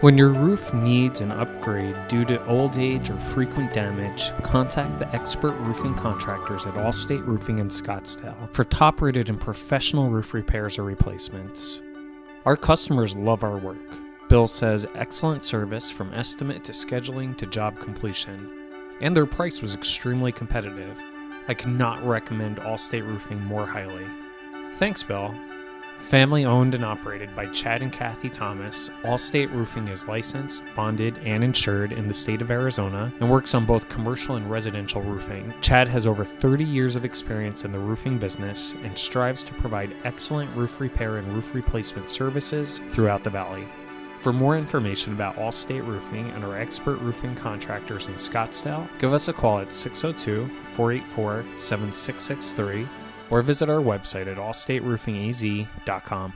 When your roof needs an upgrade due to old age or frequent damage, contact the expert roofing contractors at Allstate Roofing in Scottsdale for top-rated and professional roof repairs or replacements. Our customers love our work. Bill says excellent service from estimate to scheduling to job completion, and their price was extremely competitive. I cannot recommend Allstate Roofing more highly. Thanks, Bill. Family owned and operated by Chad and Kathy Thomas, Allstate Roofing is licensed, bonded, and insured in the state of Arizona and works on both commercial and residential roofing. Chad has over 30 years of experience in the roofing business and strives to provide excellent roof repair and roof replacement services throughout the valley. For more information about Allstate Roofing and our expert roofing contractors in Scottsdale, give us a call at 602-484-7663 or visit our website at allstateroofingaz.com.